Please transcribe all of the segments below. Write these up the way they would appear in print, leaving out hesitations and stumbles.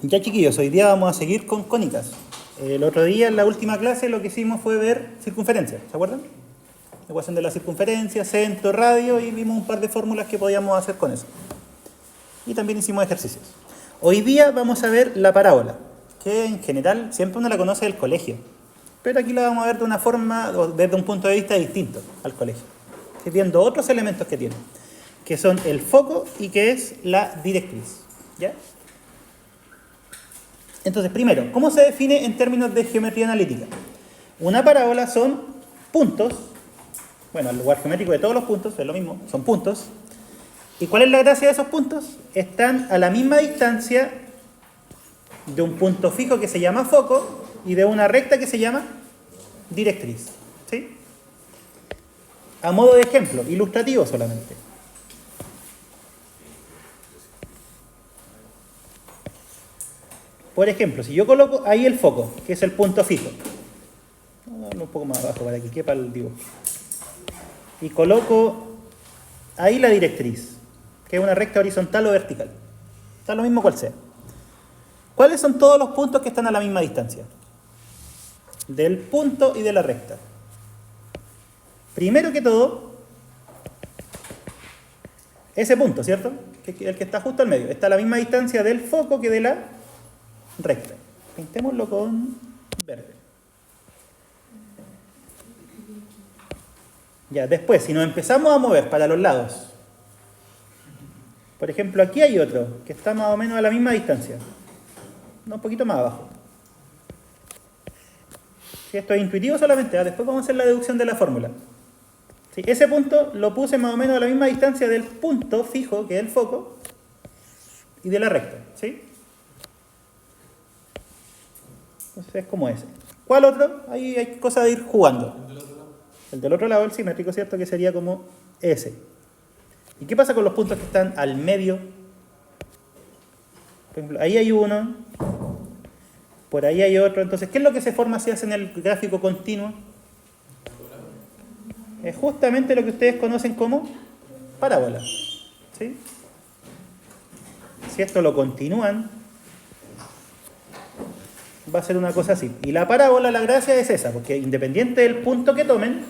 Ya chiquillos, hoy día vamos a seguir con cónicas. El otro día en la última clase lo que hicimos fue ver circunferencias, ¿se acuerdan? Ecuación de la circunferencia, centro, radio, y vimos un par de fórmulas que podíamos hacer con eso. Y también hicimos ejercicios. Hoy día vamos a ver la parábola, que en general siempre uno la conoce del colegio, pero aquí la vamos a ver de una forma, o desde un punto de vista distinto al colegio, viendo otros elementos que tiene, que son el foco y que es la directriz, ¿ya? Entonces, primero, ¿cómo se define en términos de geometría analítica? Una parábola son puntos, bueno, el lugar geométrico de todos los puntos es lo mismo, son puntos. ¿Y cuál es la gracia de esos puntos? Están a la misma distancia de un punto fijo que se llama foco y de una recta que se llama directriz, ¿sí? A modo de ejemplo, ilustrativo solamente. Por ejemplo, si yo coloco ahí el foco, que es el punto fijo, un poco más abajo para que quepa el dibujo, y coloco ahí la directriz, que es una recta horizontal o vertical, está lo mismo cual sea. ¿Cuáles son todos los puntos que están a la misma distancia? Del punto y de la recta. Primero que todo, ese punto, ¿cierto? El que está justo al medio, está a la misma distancia del foco que de la recta. Pintémoslo con verde. Ya, después, si nos empezamos a mover para los lados, por ejemplo, aquí hay otro que está más o menos a la misma distancia, un poquito más abajo. Si esto es intuitivo solamente, después vamos a hacer la deducción de la fórmula. ¿Sí? Ese punto lo puse más o menos a la misma distancia del punto fijo, que es el foco, y de la recta, ¿sí? Entonces es como ese. ¿Cuál otro? Ahí hay cosa de ir jugando. El del otro lado, el simétrico, ¿cierto? Que sería como ese. ¿Y qué pasa con los puntos que están al medio? Por ejemplo, ahí hay uno, por ahí hay otro. Entonces, ¿qué es lo que se forma si hacen el gráfico continuo? Es justamente lo que ustedes conocen como parábola, ¿sí? Si esto lo continúan, va a ser una cosa así. Y la parábola, la gracia es esa, porque independiente del punto que tomen,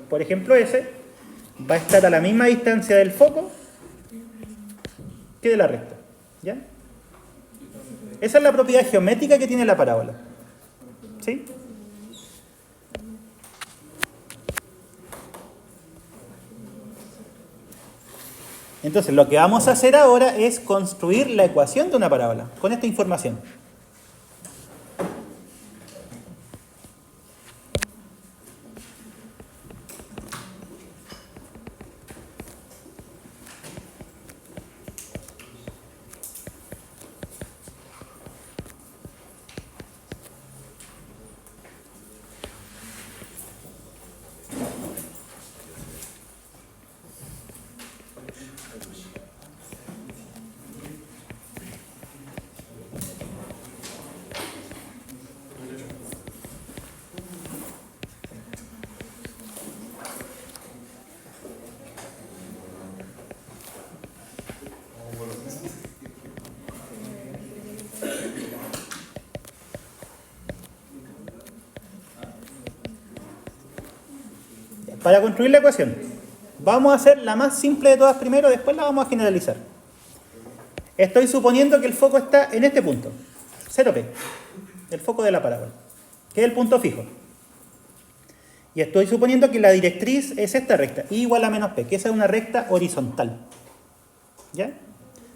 por ejemplo ese, va a estar a la misma distancia del foco que de la recta, ¿ya? Esa es la propiedad geométrica que tiene la parábola, ¿sí? Entonces, lo que vamos a hacer ahora es construir la ecuación de una parábola con esta información. Para construir la ecuación, vamos a hacer la más simple de todas primero, después la vamos a generalizar. Estoy suponiendo que el foco está en este punto, 0P, el foco de la parábola, que es el punto fijo. Y estoy suponiendo que la directriz es esta recta, I igual a menos P, que esa es una recta horizontal. ¿Ya?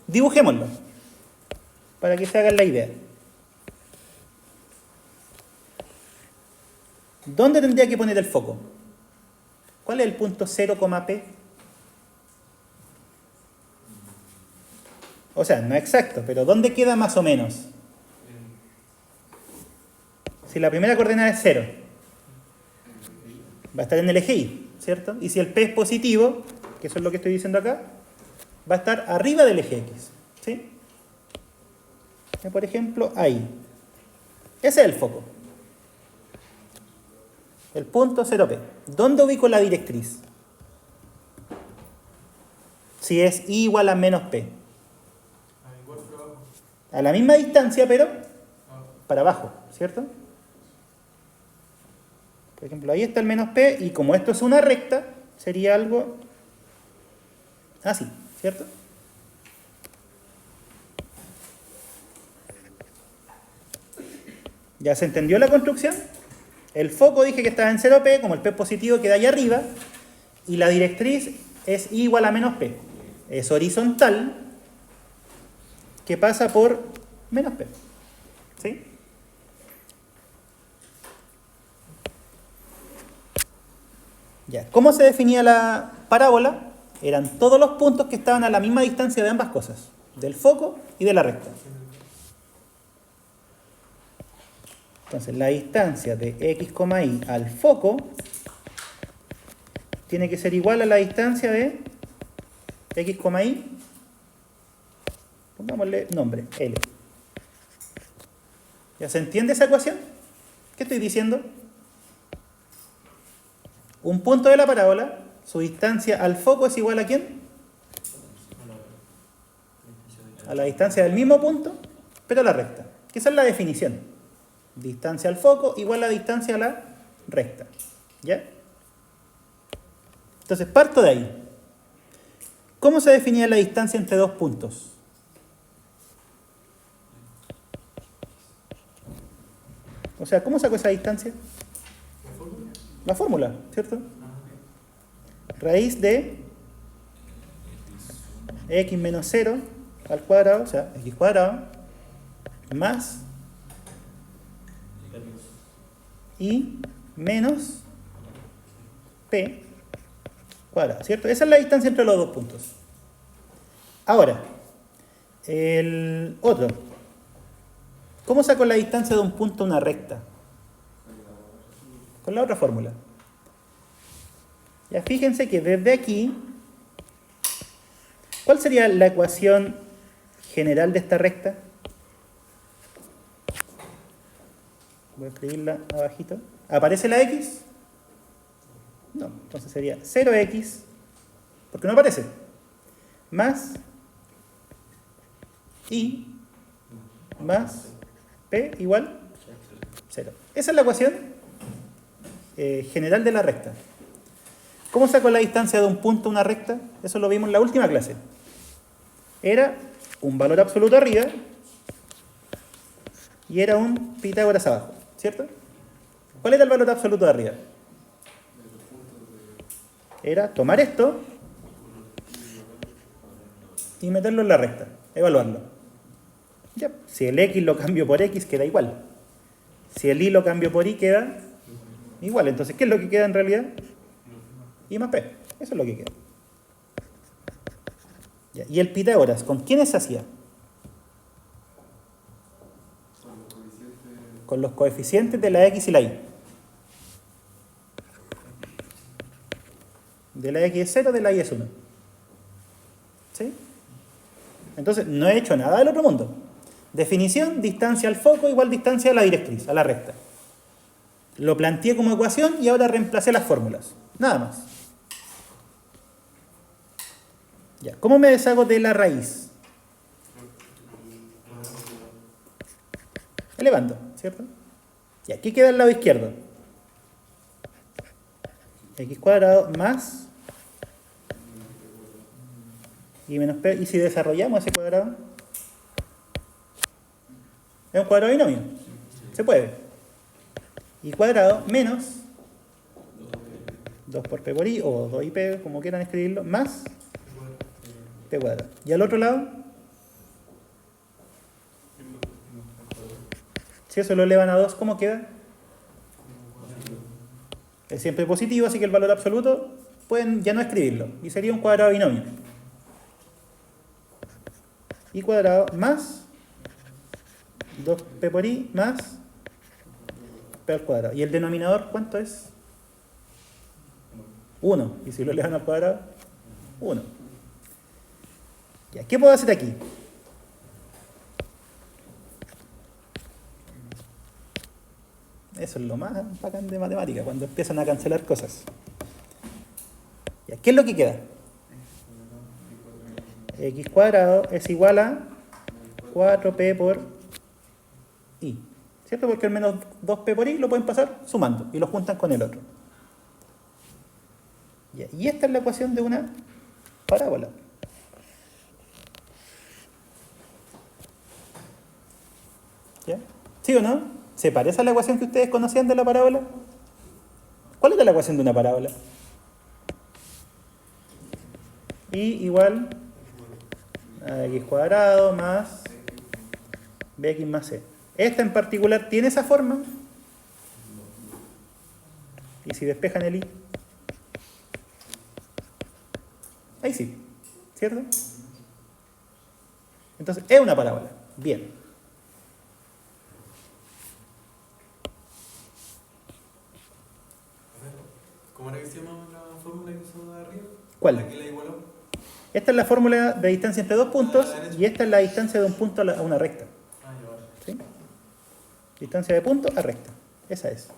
Dibujémoslo, para que se hagan la idea. ¿Dónde tendría que poner el foco? ¿Cuál es el punto 0,P? O sea, no exacto, pero ¿dónde queda más o menos? Si la primera coordenada es 0, va a estar en el eje Y, ¿cierto? Y si el P es positivo, que eso es lo que estoy diciendo acá, va a estar arriba del eje X, ¿sí? Por ejemplo, ahí. Ese es el foco. El punto 0P. ¿Dónde ubico la directriz? Si es I igual a menos P. a la misma distancia, pero para abajo, ¿cierto? Por ejemplo, ahí está el menos P, y como esto es una recta, sería algo así, ¿cierto? ¿Ya se entendió la construcción? El foco dije que estaba en 0P, como el P positivo queda ahí arriba, y la directriz es I igual a menos P. Es horizontal, que pasa por menos P. ¿Sí? Ya. ¿Cómo se definía la parábola? Eran todos los puntos que estaban a la misma distancia de ambas cosas, del foco y de la recta. Entonces, la distancia de x, y al foco tiene que ser igual a la distancia de x, y, pongámosle nombre, L. ¿Ya se entiende esa ecuación? ¿Qué estoy diciendo? Un punto de la parábola, su distancia al foco es igual a ¿quién? A la distancia del mismo punto, pero a la recta. Esa es la definición. Distancia al foco igual a distancia a la recta. ¿Ya? Entonces parto de ahí. ¿Cómo se definía la distancia entre dos puntos? O sea, ¿cómo saco esa distancia? La fórmula, ¿cierto? Raíz de x menos 0 al cuadrado, o sea, x cuadrado, más y menos p cuadrado, ¿cierto? Esa es la distancia entre los dos puntos. Ahora, el otro. ¿Cómo saco la distancia de un punto a una recta? Con la otra fórmula. Ya fíjense que desde aquí, ¿cuál sería la ecuación general de esta recta? Voy a escribirla abajito. ¿Aparece la x? No, entonces sería 0x, porque no aparece, más y más p igual 0. Esa es la ecuación general de la recta. ¿Cómo saco la distancia de un punto a una recta? Eso lo vimos en la última clase. Era un valor absoluto arriba y era un Pitágoras abajo, ¿cierto? ¿Cuál era el valor absoluto de arriba? Era tomar esto y meterlo en la recta, evaluarlo. Ya, si el x lo cambio por x, queda igual. Si el y lo cambio por y, queda igual. Entonces, ¿qué es lo que queda en realidad? Y más p. Eso es lo que queda. Ya, ¿y el Pitágoras con quiénes se hacía? Con los coeficientes de la x y la y. De la x es 0, de la y es 1. ¿Sí? Entonces, no he hecho nada del otro mundo. Definición, distancia al foco igual distancia a la directriz, a la recta. Lo planteé como ecuación y ahora reemplacé las fórmulas. Nada más. Ya, ¿cómo me deshago de la raíz? Elevando, ¿cierto? Y aquí queda el lado izquierdo. X cuadrado más y menos p. ¿Y si desarrollamos ese cuadrado? Es un cuadrado binomio. Se puede. Y cuadrado menos 2 por p por i, o 2ip, como quieran escribirlo, más p cuadrado. ¿Y al otro lado? Si eso lo elevan a 2, ¿cómo queda? Es siempre positivo, así que el valor absoluto pueden ya no escribirlo. Y sería un cuadrado binomio. Y cuadrado más 2p por i más p al cuadrado. ¿Y el denominador cuánto es? 1. Y si lo elevan al cuadrado, 1. Ya, ¿qué puedo hacer aquí? Eso es lo más bacán de matemática, cuando empiezan a cancelar cosas. Ya, ¿qué es lo que queda? X cuadrado es igual a 4p por i. ¿Cierto? Porque el menos 2p por i lo pueden pasar sumando y lo juntan con el otro. Y esta es la ecuación de una parábola. ¿Ya? ¿Sí o no? ¿Se parece a la ecuación que ustedes conocían de la parábola? ¿Cuál era la ecuación de una parábola? Y igual a x cuadrado más bx más c. Esta en particular tiene esa forma. Y si despejan el i, ahí sí, ¿cierto? Entonces es una parábola. Bien. ¿Cómo era que se llama la fórmula que usó de arriba? ¿Cuál? ¿La que la igualó? Esta es la fórmula de distancia entre dos puntos y esta es la distancia de un punto a una recta. Ah, ya vale. ¿Sí? Distancia de punto a recta. Esa es.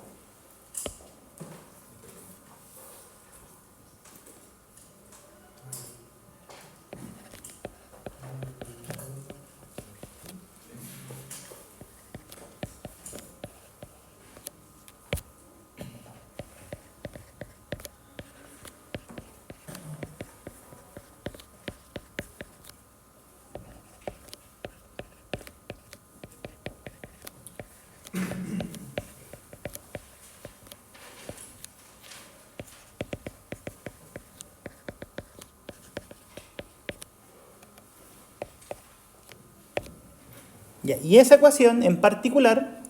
Ya, y esa ecuación en particular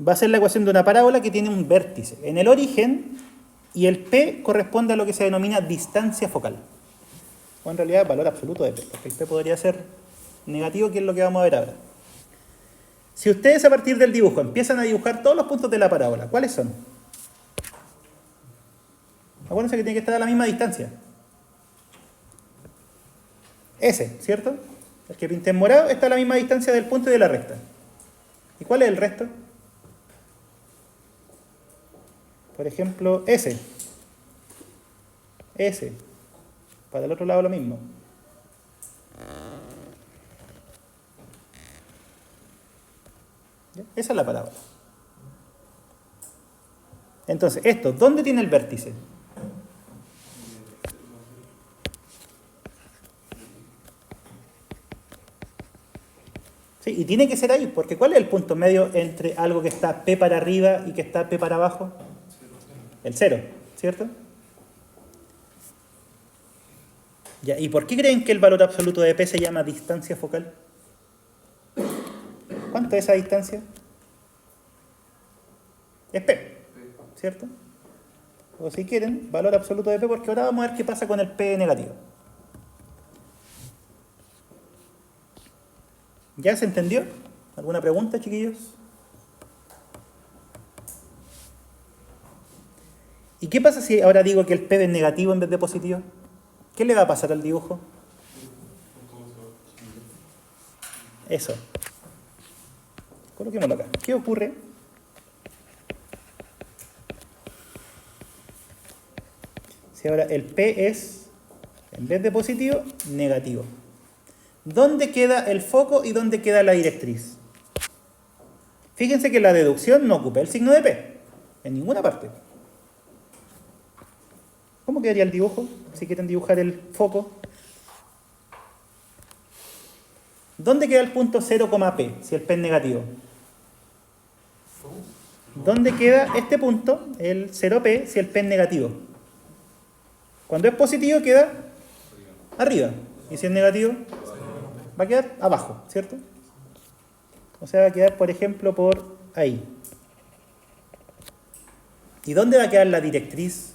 va a ser la ecuación de una parábola que tiene un vértice en el origen y el P corresponde a lo que se denomina distancia focal. O en realidad valor absoluto de P, porque el P podría ser negativo, que es lo que vamos a ver ahora. Si ustedes a partir del dibujo empiezan a dibujar todos los puntos de la parábola, ¿cuáles son? Acuérdense que tiene que estar a la misma distancia. S, ¿cierto? El que pinté en morado está a la misma distancia del punto y de la recta. ¿Y cuál es el resto? Por ejemplo, S. S. Para el otro lado lo mismo. ¿Ya? Esa es la parábola. Entonces, esto, ¿dónde tiene el vértice? Sí, y tiene que ser ahí, porque ¿cuál es el punto medio entre algo que está P para arriba y que está P para abajo? El 0, ¿cierto? Ya, ¿y por qué creen que el valor absoluto de P se llama distancia focal? ¿Cuánto es esa distancia? Es P, ¿cierto? O si quieren, valor absoluto de P, porque ahora vamos a ver qué pasa con el P negativo. ¿Ya se entendió? ¿Alguna pregunta, chiquillos? ¿Y qué pasa si ahora digo que el P es negativo en vez de positivo? ¿Qué le va a pasar al dibujo? Eso. Coloquémoslo acá. ¿Qué ocurre? Si ahora el P es, en vez de positivo, negativo. ¿Dónde queda el foco y dónde queda la directriz? Fíjense que la deducción no ocupa el signo de P, en ninguna parte. ¿Cómo quedaría el dibujo si quieren dibujar el foco? ¿Dónde queda el punto 0,P si el P es negativo? ¿Dónde queda este punto, el 0P, si el P es negativo? Cuando es positivo queda arriba. Y si es negativo, va a quedar abajo, ¿cierto? O sea, va a quedar, por ejemplo, por ahí. ¿Y dónde va a quedar la directriz?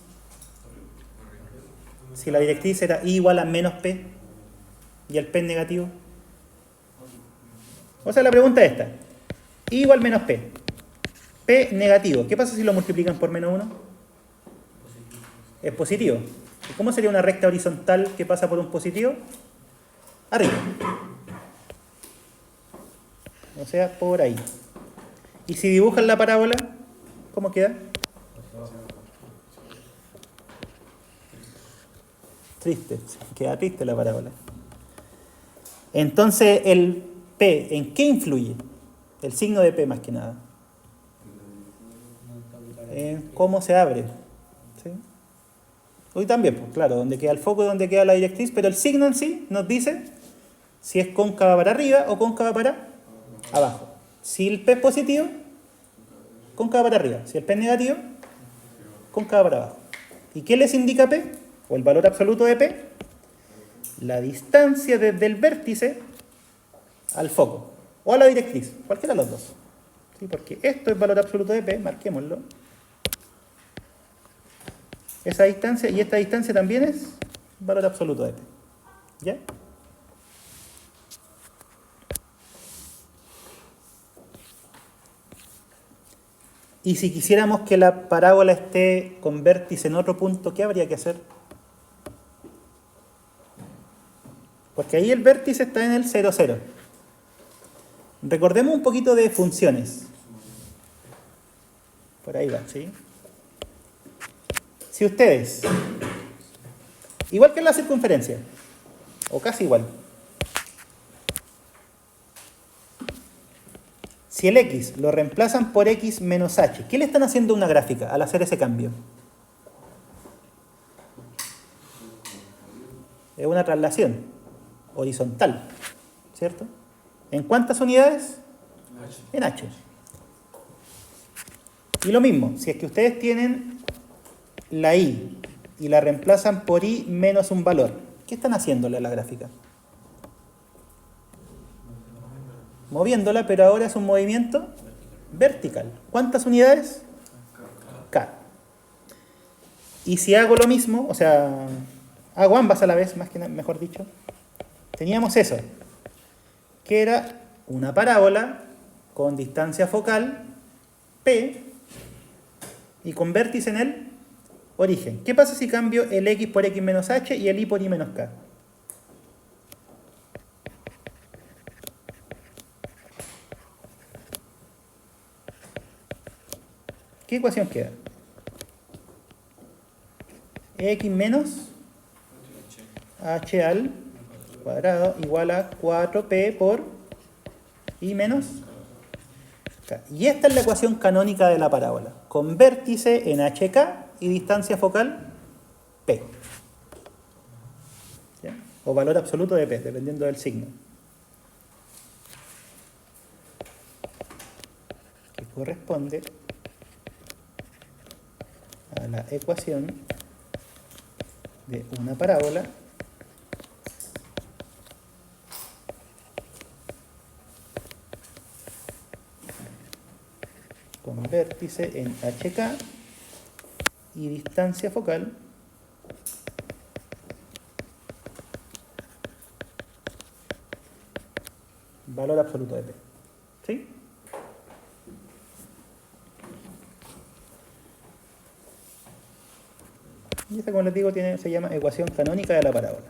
Si la directriz era I igual a menos P y el P es negativo. O sea, la pregunta es esta. I igual a menos P. P negativo. ¿Qué pasa si lo multiplican por menos 1? Es positivo. ¿Y cómo sería una recta horizontal que pasa por un positivo? Arriba. O sea, por ahí. Y si dibujan la parábola, ¿cómo queda? Triste. Queda triste la parábola. Entonces, P, ¿en qué influye? El signo de P más que nada. En cómo se abre. ¿Sí? Hoy también, pues claro, donde queda el foco y donde queda la directriz, pero el signo en sí nos dice si es cóncava para arriba o cóncava para abajo. Si el P es positivo, cóncava para arriba. Si el P es negativo, cóncava para abajo. ¿Y qué les indica P? O el valor absoluto de P. La distancia desde el vértice al foco. O a la directriz. Cualquiera de los dos. ¿Sí? Porque esto es valor absoluto de P, marquémoslo. Esa distancia y esta distancia también es valor absoluto de P. ¿Ya? Y si quisiéramos que la parábola esté con vértice en otro punto, ¿qué habría que hacer? Porque ahí el vértice está en el 0, 0. Recordemos un poquito de funciones. Por ahí va, ¿sí? Si ustedes, igual que en la circunferencia, o casi igual, si el x lo reemplazan por x menos h, ¿qué le están haciendo a una gráfica al hacer ese cambio? Es una traslación horizontal, ¿cierto? ¿En cuántas unidades? En h. Y lo mismo, si es que ustedes tienen la y la reemplazan por y menos un valor, ¿qué están haciéndole a la gráfica? Moviéndola, pero ahora es un movimiento vertical. ¿Cuántas unidades? K. Y si hago lo mismo, o sea, hago ambas a la vez, mejor dicho, teníamos eso, que era una parábola con distancia focal P y con vértice en el origen. ¿Qué pasa si cambio el x por x menos h y el y por y menos k? ¿Qué ecuación queda? X menos h al cuadrado igual a 4p por y menos k. Y esta es la ecuación canónica de la parábola, con vértice en hk y distancia focal p. ¿Ya? O valor absoluto de p, dependiendo del signo. Que corresponde a la ecuación de una parábola con vértice en hk y distancia focal valor absoluto de p. ¿Sí? Y esta, como les digo, se llama ecuación canónica de la parábola.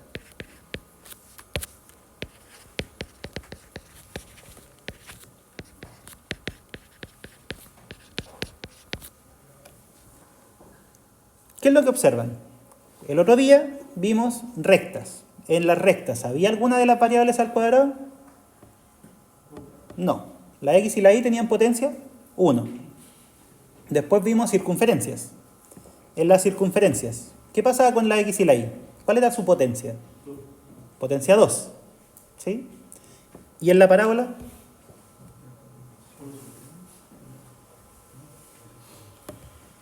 ¿Qué es lo que observan? El otro día vimos rectas. En las rectas, ¿había alguna de las variables al cuadrado? No. La x y la y tenían potencia 1. Después vimos circunferencias. En las circunferencias, ¿qué pasaba con la x y la y? ¿Cuál era su potencia? Potencia 2. ¿Sí? ¿Y en la parábola?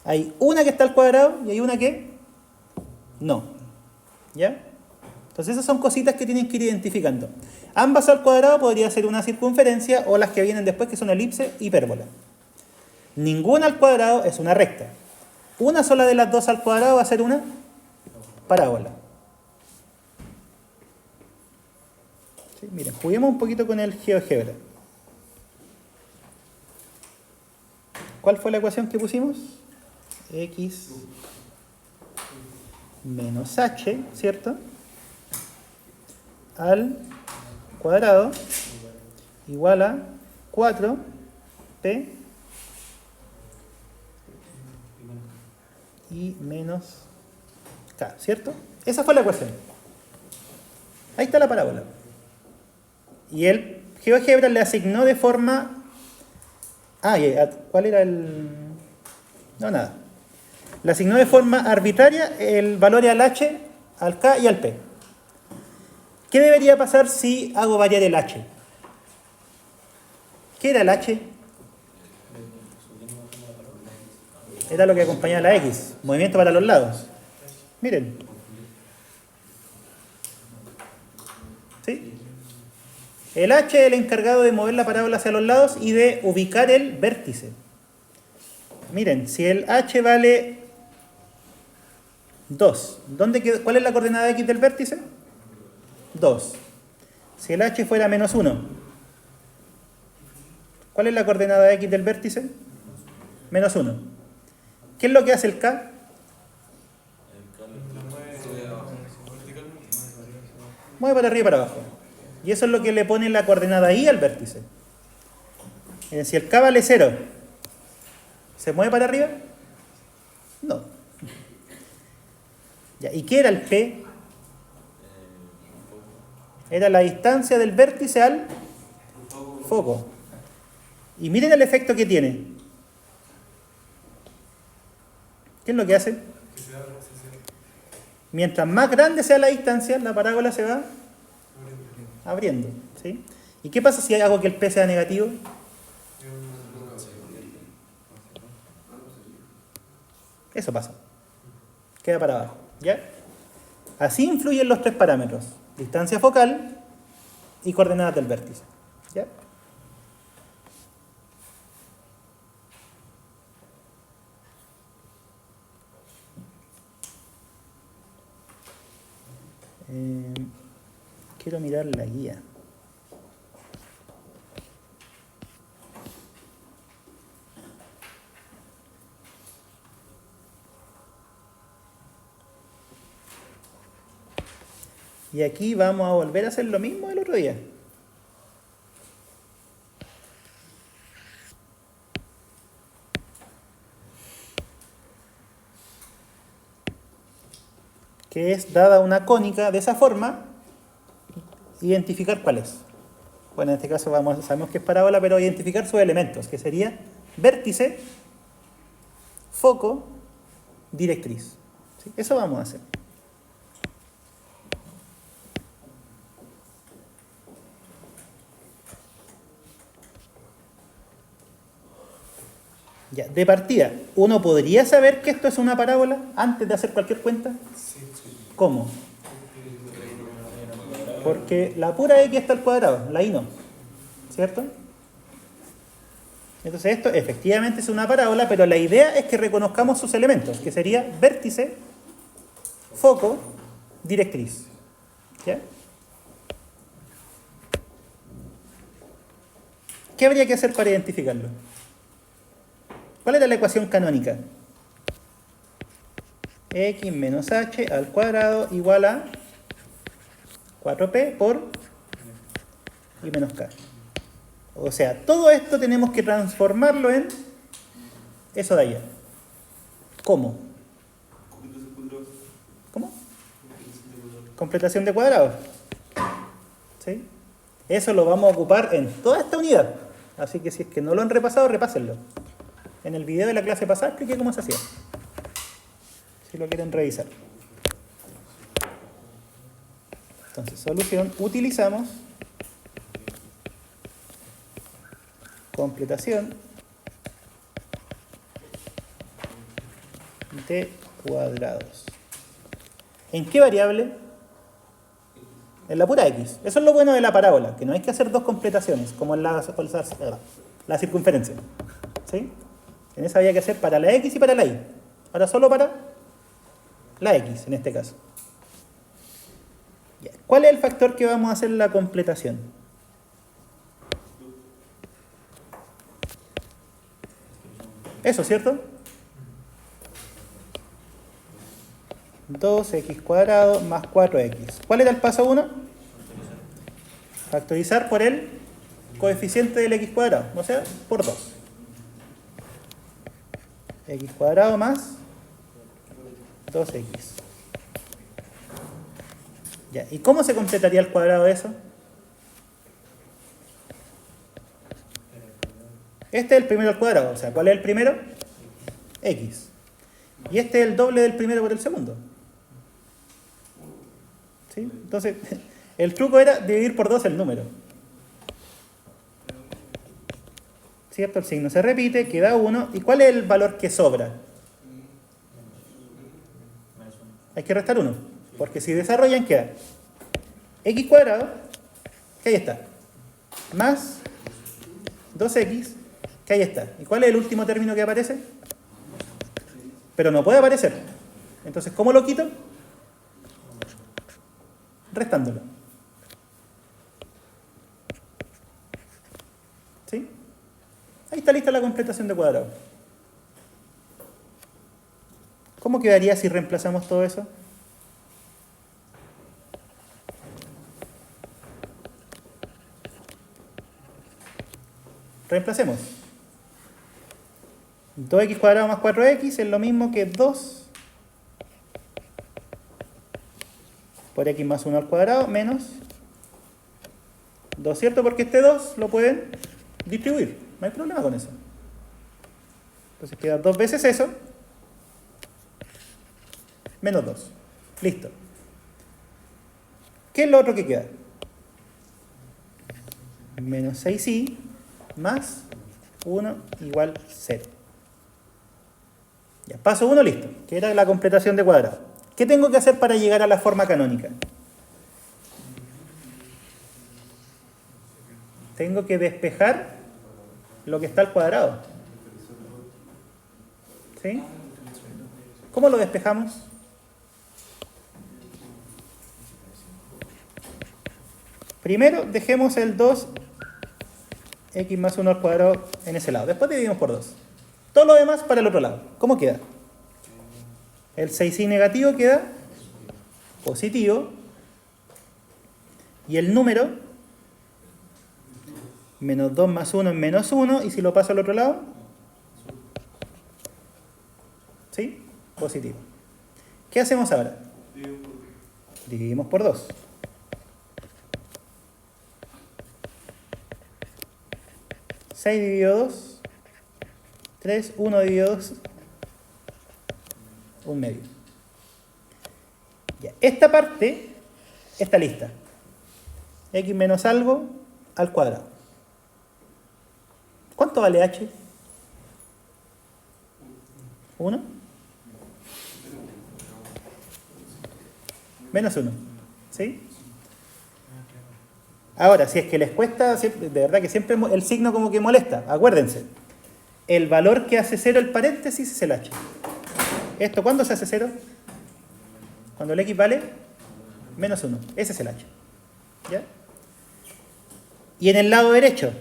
Hay una que está al cuadrado y hay una que no. ¿Ya? Entonces esas son cositas que tienen que ir identificando. Ambas al cuadrado podría ser una circunferencia o las que vienen después que son elipse, hipérbola. Ninguna al cuadrado es una recta. Una sola de las dos al cuadrado va a ser una parábola. ¿Sí? Miren, juguemos un poquito con el GeoGebra. ¿Cuál fue la ecuación que pusimos? X menos h, ¿cierto? Al cuadrado igual a 4p y menos k, ¿cierto? Esa fue la ecuación. Ahí está la parábola. Y el GeoGebra le asignó de forma... ¿cuál era el...? No, nada. Le asignó de forma arbitraria el valor al h, al k y al p. ¿Qué debería pasar si hago variar el h? ¿Qué era el h? Era lo que acompañaba la x, movimiento para los lados. Miren. ¿Sí? El h es el encargado de mover la parábola hacia los lados y de ubicar el vértice. Miren, si el h vale 2, ¿cuál es la coordenada x del vértice? 2. Si el h fuera menos 1, ¿cuál es la coordenada x del vértice? Menos 1. ¿Qué es lo que hace el k? Mueve para arriba y para abajo. Y eso es lo que le pone la coordenada y al vértice. Si el k vale 0, ¿se mueve para arriba? No. Ya, ¿y qué era el p? Era la distancia del vértice al foco. Y miren el efecto que tiene. ¿Qué es lo que hace? Mientras más grande sea la distancia, la parábola se va abriendo. ¿Sí? ¿Y qué pasa si hago que el p sea negativo? Eso pasa. Queda para abajo. ¿Ya? Así influyen los tres parámetros. Distancia focal y coordenadas del vértice. ¿Ya? Quiero mirar la guía. Y aquí vamos a volver a hacer lo mismo del otro día. Que es, dada una cónica de esa forma, identificar cuál es. Bueno, en este caso sabemos que es parábola, pero identificar sus elementos, que sería vértice, foco, directriz. ¿Sí? Eso vamos a hacer. Ya, de partida, ¿uno podría saber que esto es una parábola antes de hacer cualquier cuenta? ¿Cómo? Porque la pura x está al cuadrado, la y no. ¿Cierto? Entonces esto efectivamente es una parábola, pero la idea es que reconozcamos sus elementos, que sería vértice, foco, directriz. ¿Ya? ¿Qué habría que hacer para identificarlo? ¿Cuál era la ecuación canónica? X menos h al cuadrado igual a 4p por y menos k. O sea, todo esto tenemos que transformarlo en eso de allá. ¿Cómo? ¿Cómo? Completación de cuadrados. ¿Sí? Eso lo vamos a ocupar en toda esta unidad. Así que si es que no lo han repasado, repásenlo. En el video de la clase pasada expliqué cómo se hacía. Si lo quieren revisar. Entonces, solución, utilizamos completación de cuadrados. ¿En qué variable? En la pura x. Eso es lo bueno de la parábola, que no hay que hacer dos completaciones, como en la circunferencia. ¿Sí? En esa había que hacer para la x y para la y. Ahora solo para la x, en este caso. ¿Cuál es el factor que vamos a hacer la completación? Eso, ¿cierto? 2x cuadrado más 4x. ¿Cuál era el paso 1? Factorizar por el coeficiente del x cuadrado, o sea, por 2. X cuadrado más 2x. Ya, ¿y cómo se completaría el cuadrado de eso? Este es el primero al cuadrado, o sea, ¿cuál es el primero? X. Y este es el doble del primero por el segundo. ¿Sí? Entonces, el truco era dividir por 2 el número. ¿Cierto? El signo se repite, queda 1. ¿Y cuál es el valor que sobra? Hay que restar 1. Porque si desarrollan, queda x cuadrado, que ahí está, más 2x, que ahí está. ¿Y cuál es el último término que aparece? Pero no puede aparecer. Entonces, ¿cómo lo quito? Restándolo. ¿Sí? Ahí está lista la completación de cuadrado. ¿Cómo quedaría si reemplazamos todo eso? Reemplacemos. 2x cuadrado más 4x es lo mismo que 2 por x más 1 al cuadrado menos 2, ¿cierto? Porque este 2 lo pueden distribuir. No hay problema con eso. Entonces queda 2 veces eso menos 2. Listo. ¿Qué es lo otro que queda? Menos 6i más 1 igual 0. Ya, paso 1, listo. Que era la completación de cuadrado. ¿Qué tengo que hacer para llegar a la forma canónica? Tengo que despejar lo que está al cuadrado. ¿Sí? ¿Cómo lo despejamos? Primero dejemos el 2x más 1 al cuadrado en ese lado. Después dividimos por 2. Todo lo demás para el otro lado. ¿Cómo queda? El 6i negativo queda positivo. Y el número, menos 2 más 1 es menos 1. Y si lo paso al otro lado, ¿sí? Positivo. ¿Qué hacemos ahora? Dividimos por 2. 6 dividido 2, 3, 1 dividido 2, 1 medio. Ya, esta parte está lista. X menos algo al cuadrado. ¿Cuánto vale h? 1. Menos 1. ¿Sí? Ahora, si es que les cuesta, de verdad que siempre el signo como que molesta, acuérdense. El valor que hace 0 el paréntesis es el h. ¿Esto cuándo se hace 0? Cuando el x vale menos 1. Ese es el h. ¿Ya? Y en el lado derecho,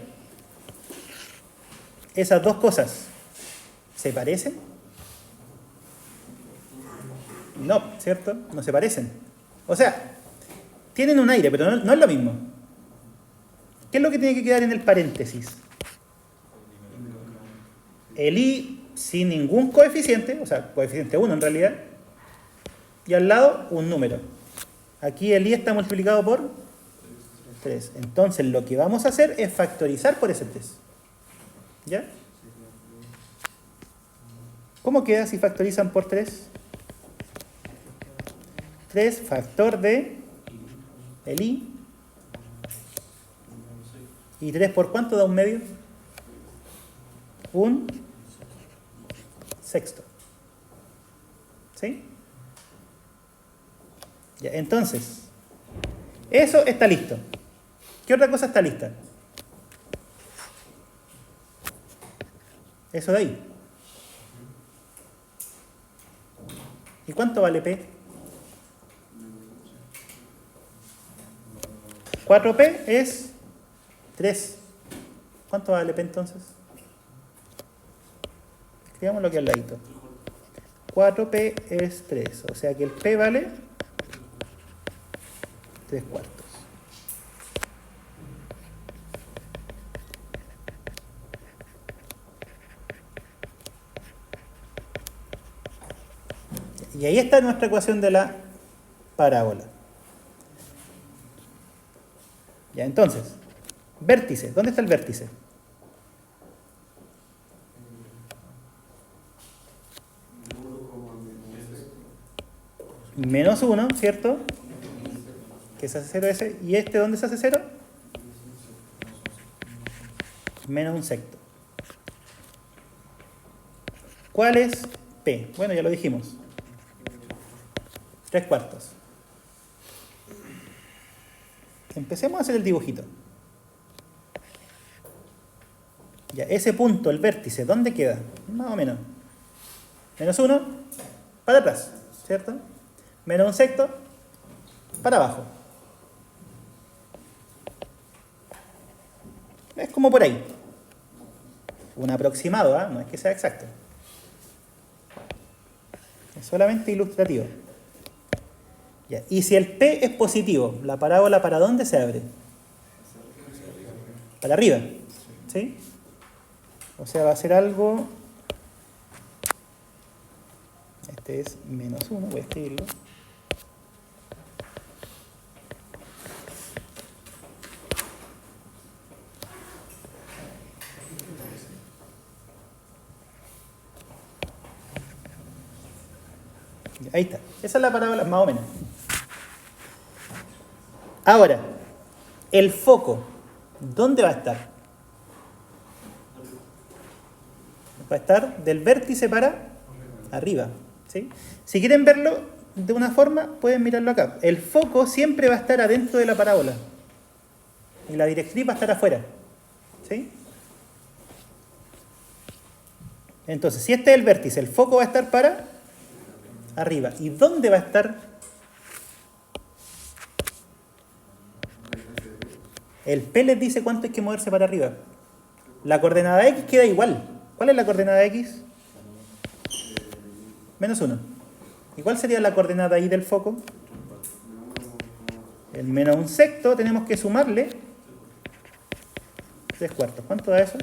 esas dos cosas, ¿se parecen? No, ¿cierto? No se parecen. O sea, tienen un aire, pero no es lo mismo. ¿Qué es lo que tiene que quedar en el paréntesis? El i sin ningún coeficiente, o sea, coeficiente 1 en realidad, y al lado un número. Aquí el i está multiplicado por 3. Entonces lo que vamos a hacer es factorizar por ese 3. ¿Ya? ¿Cómo queda si factorizan por 3? 3 factor de el i. ¿Y 3 por cuánto da un medio? Un sexto. ¿Sí? Ya, entonces, eso está listo. ¿Qué otra cosa está lista? Eso de ahí. ¿Y cuánto vale P? 4P es 3. ¿Cuánto vale P entonces? Escribamos lo que al ladito. 4P es 3. O sea que el P vale 3 cuartos. Y ahí está nuestra ecuación de la parábola. Ya, entonces, vértice. ¿Dónde está el vértice? menos 1, ¿cierto? Que se hace 0 ese. ¿Y este dónde se hace 0? Menos un sexto. ¿Cuál es P? Bueno, ya lo dijimos. 3/4. Empecemos a hacer el dibujito. Ya, ese punto, el vértice, ¿dónde queda? Más o menos. Menos 1, para atrás, ¿cierto? Menos un sexto, para abajo. Es como por ahí. Un aproximado, ¿eh? No es que sea exacto. Es solamente ilustrativo. Ya. Y si el P es positivo, ¿la parábola para dónde se abre? Para arriba. ¿Sí? O sea, va a ser algo... Este es menos 1, voy a escribirlo. Ahí está. Esa es la parábola, más o menos. Ahora, el foco, ¿dónde va a estar? Va a estar del vértice para arriba. ¿Sí? Si quieren verlo de una forma, pueden mirarlo acá. El foco siempre va a estar adentro de la parábola. Y la directriz va a estar afuera. ¿Sí? Entonces, si este es el vértice, el foco va a estar para arriba. ¿Y dónde va a estar? El P les dice cuánto hay que moverse para arriba. La coordenada X queda igual. ¿Cuál es la coordenada X? Menos 1. ¿Y cuál sería la coordenada Y del foco? El menos un sexto tenemos que sumarle 3/4. ¿Cuánto da eso?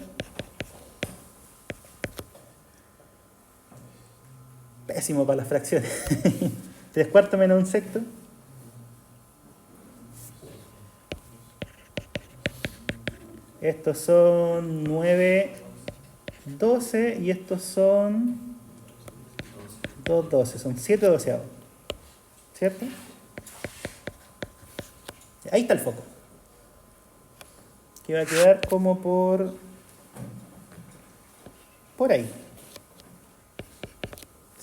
Pésimo para las fracciones. 3/4 menos un sexto. Estos son 9, 12 y estos son 2, 12. Son 7 doceavos. ¿Cierto? Ahí está el foco. Que va a quedar como por ahí.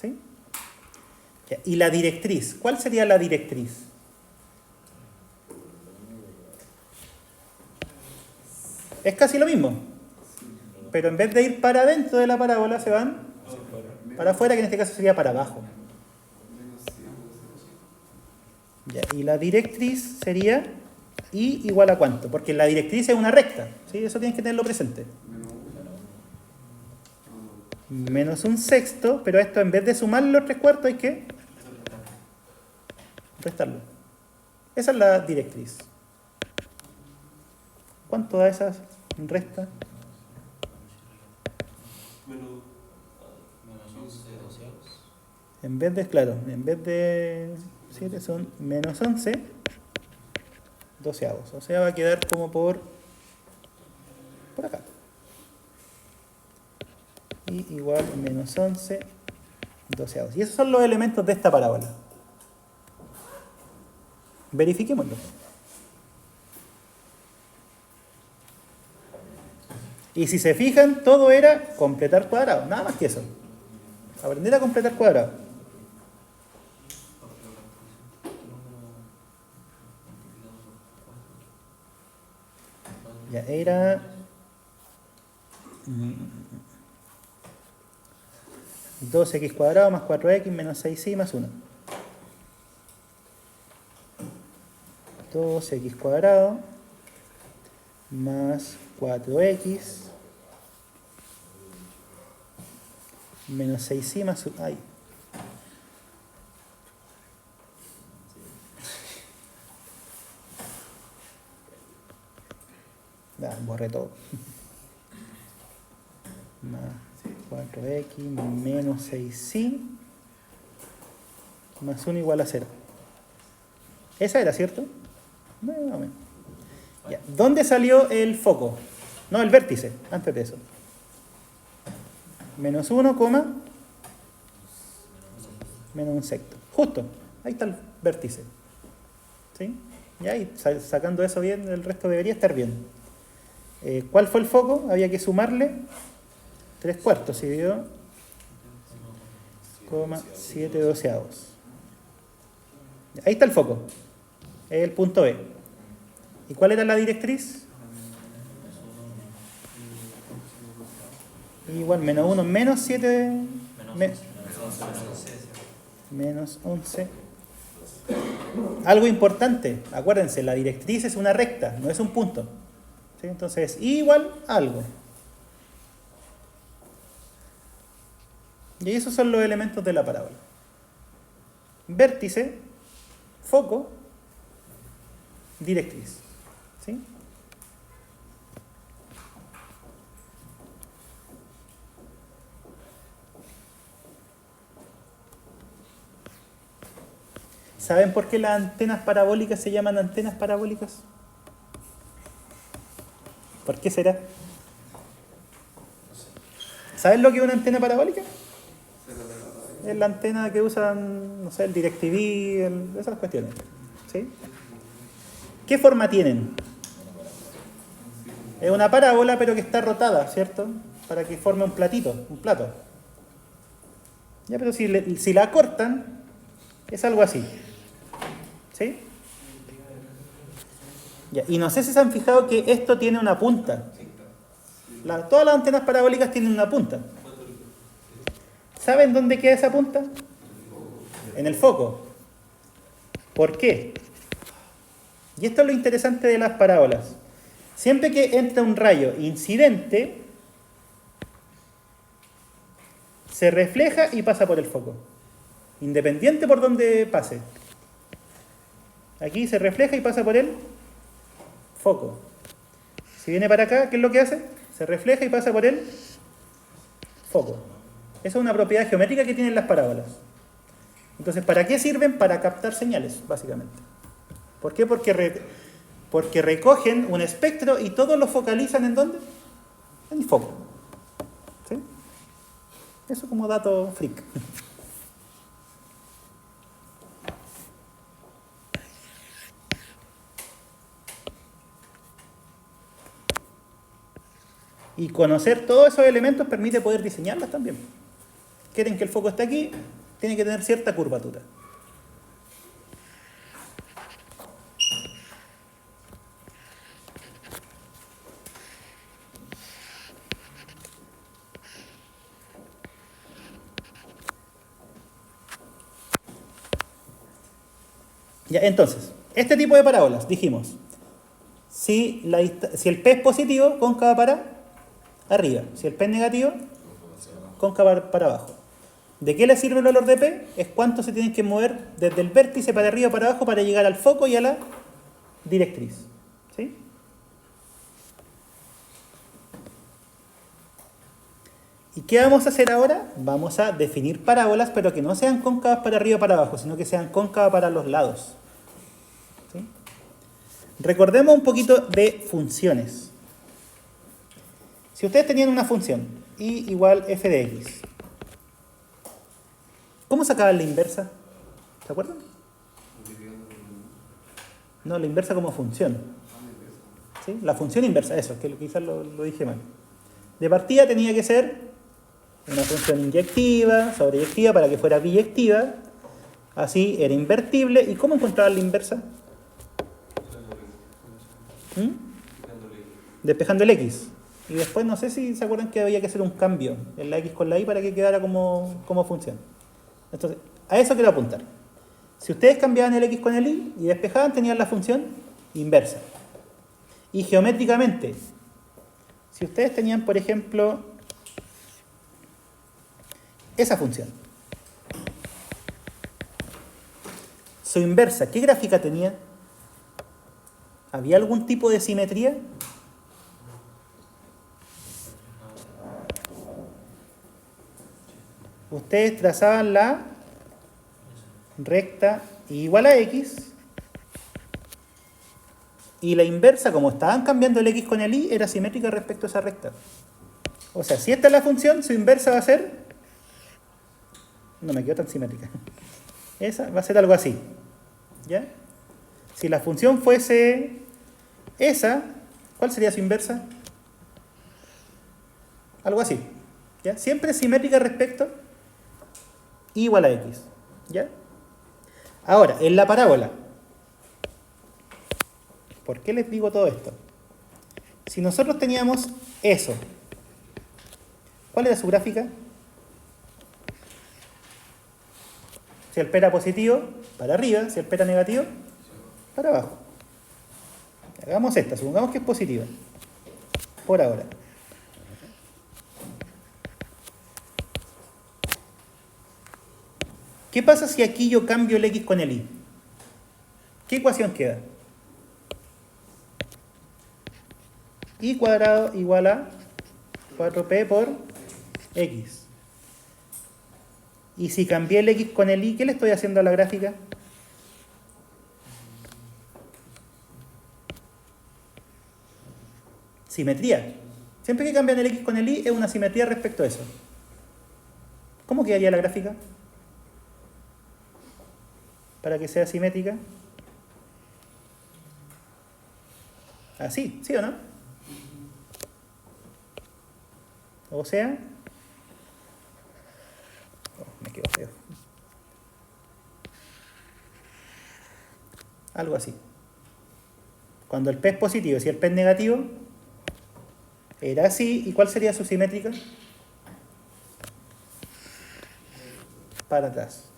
¿Sí? Y la directriz. ¿Cuál sería la directriz? Es casi lo mismo. Pero en vez de ir para adentro de la parábola, se van para afuera, que en este caso sería para abajo. Ya, y la directriz sería I igual a cuánto, porque la directriz es una recta, ¿sí? Eso tienes que tenerlo presente. Menos un sexto, pero esto en vez de sumar los 3/4 hay que restarlo. Esa es la directriz. ¿Cuánto da esa resta? En vez de, claro, en vez de 7 son menos 11 doceavos. O sea, va a quedar como por acá. Y igual menos 11 doceavos. Y esos son los elementos de esta parábola. Verifiquémoslo. Y si se fijan, todo era completar cuadrado. Nada más que eso. Aprender a completar cuadrado. Ya era 2x cuadrado más 4x menos 6y más 1. 2x cuadrado más 4x menos 6y más 1. Ay. Borré todo. Más 4x menos 6y más 1 igual a 0. Esa era, ¿cierto? No, no. Ya. ¿Dónde salió el foco? No, el vértice, antes de eso. Menos 1, menos un sexto. Justo. Ahí está el vértice. ¿Sí? Y ahí, sacando eso bien, el resto debería estar bien. ¿Cuál fue el foco? Había que sumarle 3/4, si dio 7/12. Ahí está el foco. Es el punto B. ¿Y cuál era la directriz? Igual, -1, -7, -11. Algo importante, acuérdense, la directriz es una recta, no es un punto. ¿Sí? Entonces, I igual algo. Y esos son los elementos de la parábola. Vértice, foco, directriz. ¿Sí? ¿Saben por qué las antenas parabólicas se llaman antenas parabólicas? ¿Por qué será? ¿Saben lo que es una antena parabólica? Es la antena que usan, no sé, el DirecTV, esas cuestiones. ¿Sí? ¿Qué forma tienen? Es una parábola, pero que está rotada, ¿cierto? Para que forme un platito, un plato. Ya, pero si la cortan, es algo así. ¿Sí? Ya, y no sé si se han fijado que esto tiene una punta. Todas las antenas parabólicas tienen una punta. ¿Saben dónde queda esa punta? En el foco. ¿Por qué? Y esto es lo interesante de las parábolas. Siempre que entra un rayo incidente, se refleja y pasa por el foco. Independiente por donde pase. Aquí se refleja y pasa por el foco. Si viene para acá, ¿qué es lo que hace? Se refleja y pasa por el foco. Esa es una propiedad geométrica que tienen las parábolas. Entonces, ¿para qué sirven? Para captar señales, básicamente. ¿Por qué? Porque recogen un espectro y todos lo focalizan ¿en dónde? En el foco. ¿Sí? Eso como dato freak. Y conocer todos esos elementos permite poder diseñarlas también. Quieren que el foco esté aquí, tiene que tener cierta curvatura. Ya, entonces, este tipo de parábolas, dijimos, si el P es positivo, cóncava para arriba. Si el P es negativo, cóncava para abajo. ¿De qué le sirve el valor de P? Es cuánto se tienen que mover desde el vértice para arriba o para abajo para llegar al foco y a la directriz. ¿Sí? ¿Y qué vamos a hacer ahora? Vamos a definir parábolas, pero que no sean cóncavas para arriba o para abajo, sino que sean cóncavas para los lados. ¿Sí? Recordemos un poquito de funciones. Si ustedes tenían una función, y igual f de x, ¿cómo sacaban la inversa? ¿Se acuerdan? No, la inversa como función. ¿Sí? La función inversa, eso, que quizás lo dije mal. De partida tenía que ser una función inyectiva, sobreyectiva, para que fuera biyectiva. Así era invertible. ¿Y cómo encontraban la inversa? Despejando el x. Y después no sé si se acuerdan que había que hacer un cambio en la x con la y para que quedara como función. Entonces, a eso quiero apuntar. Si ustedes cambiaban el x con el y despejaban, tenían la función inversa. Y geométricamente, si ustedes tenían, por ejemplo, esa función, su inversa, ¿qué gráfica tenía? ¿Había algún tipo de simetría? Ustedes trazaban la recta igual a x y la inversa, como estaban cambiando el x con el y, era simétrica respecto a esa recta. O sea, si esta es la función, su inversa va a ser... No me quedó tan simétrica. Esa va a ser algo así. ¿Ya? Si la función fuese esa, ¿cuál sería su inversa? Algo así. ¿Ya? Siempre simétrica respecto y igual a x. ¿Ya? Ahora, en la parábola. ¿Por qué les digo todo esto? Si nosotros teníamos eso, ¿cuál era su gráfica? Si el P era positivo, para arriba. Si el P era negativo, para abajo. Hagamos esta, supongamos que es positiva. Por ahora. ¿Qué pasa si aquí yo cambio el x con el y? ¿Qué ecuación queda? Y cuadrado igual a 4p por x. Y si cambié el x con el y, ¿qué le estoy haciendo a la gráfica? Simetría. Siempre que cambian el x con el y es una simetría respecto a eso. ¿Cómo quedaría la gráfica? Para que sea simétrica. Así, ¿sí o no? O sea... Oh, me quedo feo. Algo así. Cuando el P es positivo y si el P es negativo, era así. ¿Y cuál sería su simétrica? Para atrás.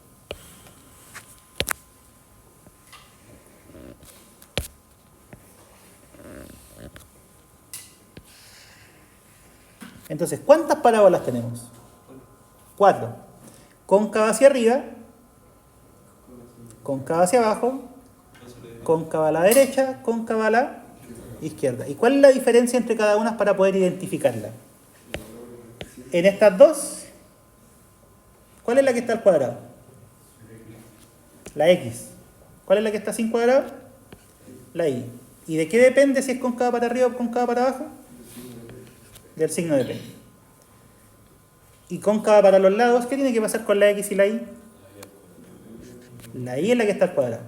Entonces, ¿cuántas parábolas tenemos? 4. Cóncava hacia arriba, cóncava hacia abajo, cóncava a la derecha, cóncava a la izquierda. ¿Y cuál es la diferencia entre cada una para poder identificarla? En estas dos, ¿cuál es la que está al cuadrado? La X. ¿Cuál es la que está sin cuadrado? La Y. ¿Y de qué depende si es cóncava para arriba o cóncava para abajo? Del signo de P. Y cóncava para los lados, ¿qué tiene que pasar con la X y la Y? La Y es la que está al cuadrado.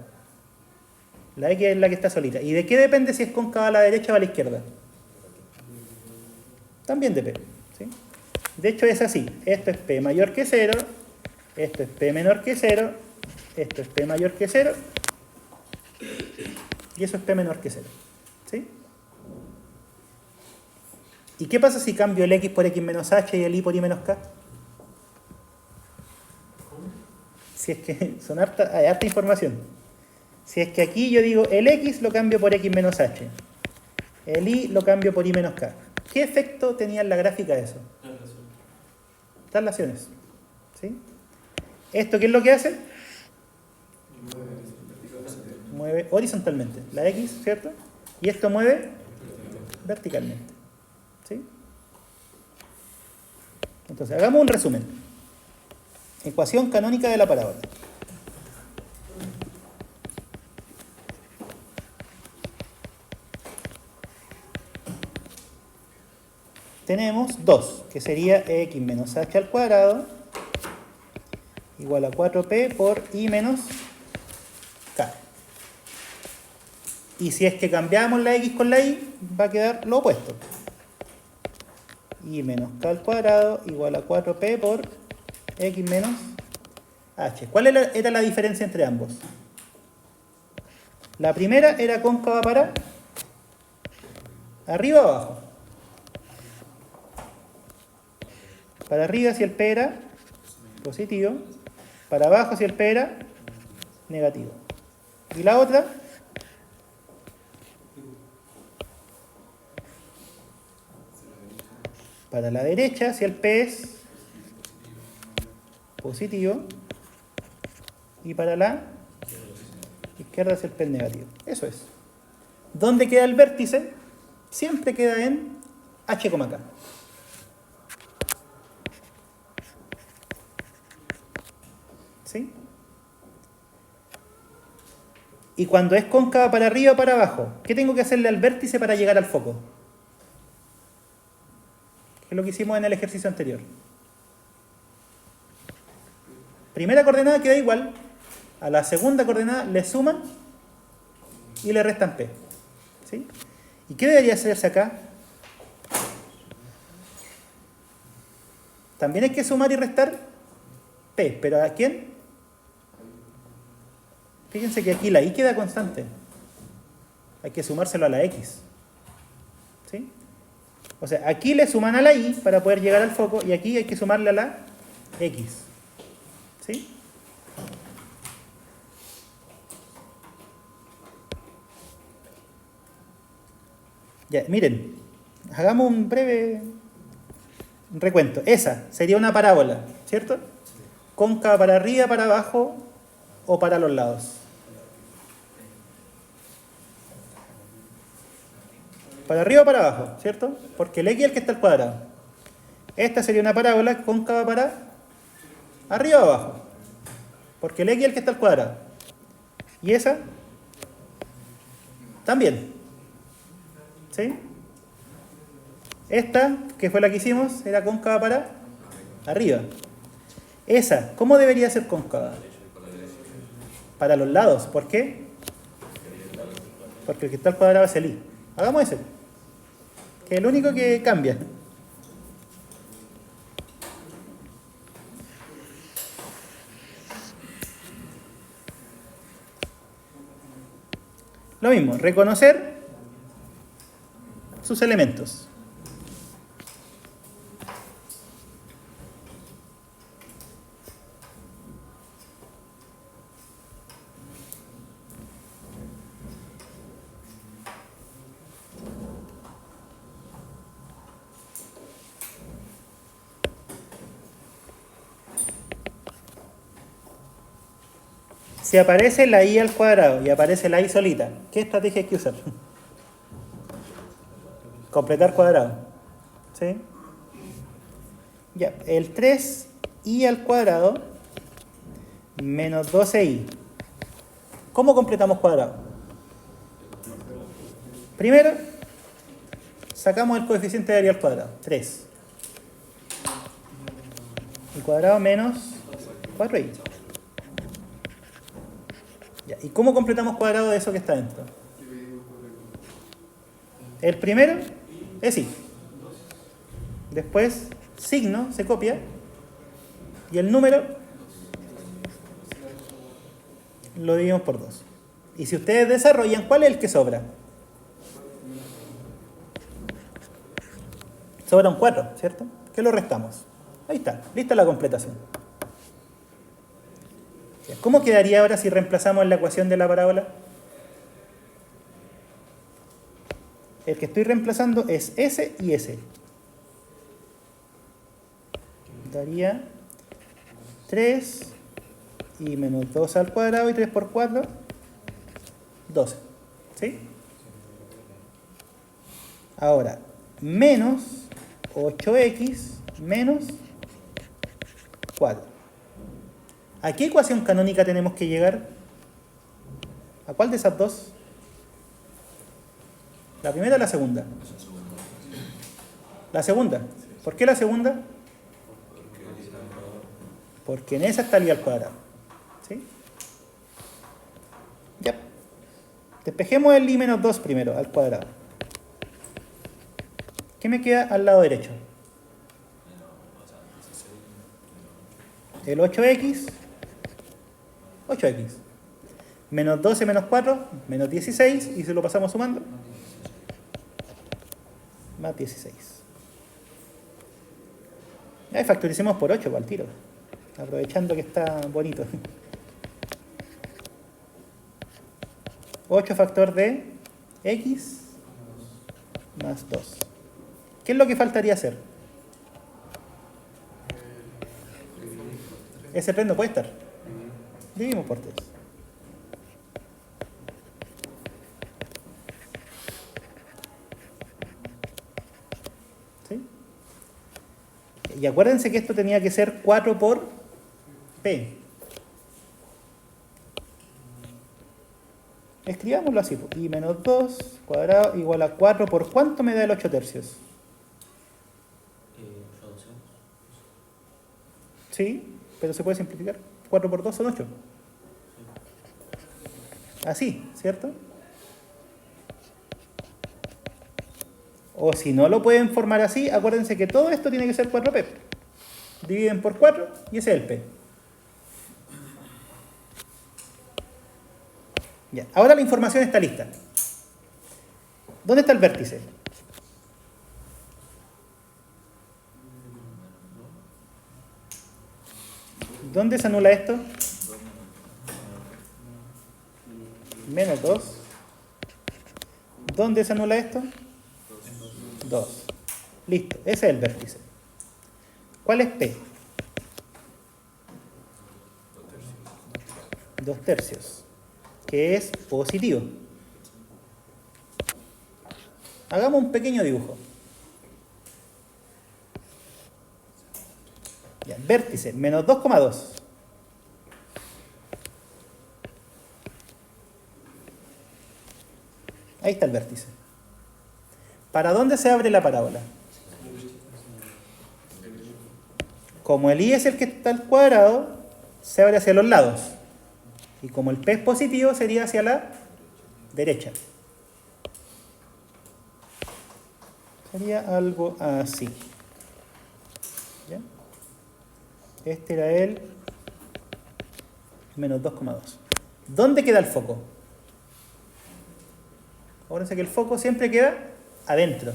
La X es la que está solita. ¿Y de qué depende si es cóncava a la derecha o a la izquierda? También de P. ¿Sí? De hecho es así. Esto es P mayor que 0. Esto es P menor que 0. Esto es P mayor que 0. Y eso es P menor que 0. ¿Sí? ¿Y qué pasa si cambio el X por X menos H y el Y por Y menos K? Si es que hay harta información. Si es que aquí yo digo el X lo cambio por X menos H, el Y lo cambio por Y menos K. ¿Qué efecto tenía en la gráfica eso? Traslaciones. ¿Sí? ¿Esto qué es lo que hace? Mueve horizontalmente. La X, ¿cierto? Y esto mueve verticalmente. ¿Sí? Entonces, hagamos un resumen. Ecuación canónica de la parábola. Tenemos 2, que sería x menos h al cuadrado igual a 4p por y menos k. Y si es que cambiamos la x con la y, va a quedar lo opuesto. Y menos k al cuadrado igual a 4p por x menos h. ¿Cuál era la diferencia entre ambos? La primera era cóncava para arriba o abajo. Para arriba si el p era positivo, para abajo si el p era negativo. Y la otra, para la derecha si el p es positivo y para la izquierda si el p es negativo. Eso es. ¿Dónde queda el vértice? Siempre queda en h, k. ¿Sí? Y cuando es cóncava para arriba o para abajo, ¿qué tengo que hacerle al vértice para llegar al foco? Que es lo que hicimos en el ejercicio anterior. Primera coordenada queda igual, a la segunda coordenada le suman y le restan P. ¿Sí? ¿Y qué debería hacerse acá? También hay que sumar y restar P, pero ¿a quién? Fíjense que aquí la Y queda constante. Hay que sumárselo a la X. ¿Sí? O sea, aquí le suman a la Y para poder llegar al foco y aquí hay que sumarle a la X. ¿Sí? Ya, miren, hagamos un breve recuento. Esa sería una parábola, ¿cierto? Cóncava para arriba, para abajo o para los lados. Para arriba o para abajo, ¿cierto? Porque el X es el que está al cuadrado. Esta sería una parábola cóncava para arriba o abajo. Porque el X es el que está al cuadrado. Y esa también. ¿Sí? Esta, que fue la que hicimos, era cóncava para arriba. Esa, ¿cómo debería ser cóncava? Para los lados. ¿Por qué? Porque el que está al cuadrado es el I. Hagamos ese, que es el único que cambia. Lo mismo, reconocer sus elementos. Si aparece la I al cuadrado y aparece la I solita, ¿qué estrategia hay que usar? Completar cuadrado. ¿Sí? Ya, el 3i al cuadrado menos 12i. ¿Cómo completamos cuadrado? Primero, sacamos el coeficiente de área al cuadrado, 3. Y cuadrado menos 4i. Ya, ¿y cómo completamos cuadrado de eso que está dentro? El primero es i. Después, signo se copia. Y el número lo dividimos por 2. Y si ustedes desarrollan, ¿cuál es el que sobra? Sobra un 4, ¿cierto? ¿Qué lo restamos? Ahí está, lista la completación. ¿Cómo quedaría ahora si reemplazamos la ecuación de la parábola? El que estoy reemplazando es S y S. Daría 3 y menos 2 al cuadrado y 3 por 4, 12. ¿Sí? Ahora, menos 8x menos 4. ¿A qué ecuación canónica tenemos que llegar? ¿A cuál de esas dos? ¿La primera o la segunda? La segunda. ¿Por qué la segunda? Porque en esa está el I al cuadrado. ¿Sí? Ya. Despejemos el I menos 2 primero, al cuadrado. ¿Qué me queda al lado derecho? El 8x, 8x. Menos 12 menos 4, menos 16, y se lo pasamos sumando. Más 16. Ya, factoricemos por 8 al tiro. Aprovechando que está bonito. 8 factor de x más 2. ¿Qué es lo que faltaría hacer? Ese 3 no puede estar. Dividimos por 3. ¿Sí? Y acuérdense que esto tenía que ser 4 por P. Escribámoslo así. I menos 2 cuadrado igual a 4 por ¿cuánto me da el 8 tercios? Sí, pero se puede simplificar. 4 por 2 son 8. Así, ¿cierto? O si no lo pueden formar así, acuérdense que todo esto tiene que ser 4p. Dividen por 4 y ese es el p. Ya, ahora la información está lista. ¿Dónde está el vértice? ¿Dónde se anula esto? Menos 2. ¿Dónde se anula esto? 2. Listo, ese es el vértice. ¿Cuál es P? 2/3, que es positivo. Hagamos un pequeño dibujo. Ya, vértice, menos 2,2. Ahí está el vértice. ¿Para dónde se abre la parábola? Como el i es el que está al cuadrado, se abre hacia los lados. Y como el p es positivo, sería hacia la derecha. Sería algo así. ¿Ya? Este era el menos 2,2. ¿Dónde queda el foco? Acuérdense que el foco siempre queda adentro.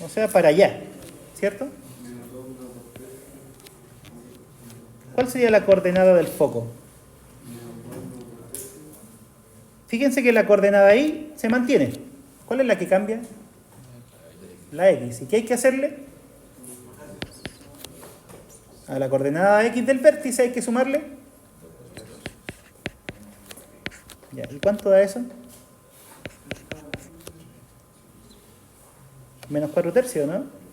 O sea, para allá. ¿Cierto? ¿Cuál sería la coordenada del foco? Fíjense que la coordenada ahí se mantiene. ¿Cuál es la que cambia? La x. ¿Y qué hay que hacerle? A la coordenada x del vértice hay que sumarle. Ya, ¿y cuánto da eso? Menos 4/3, ¿no?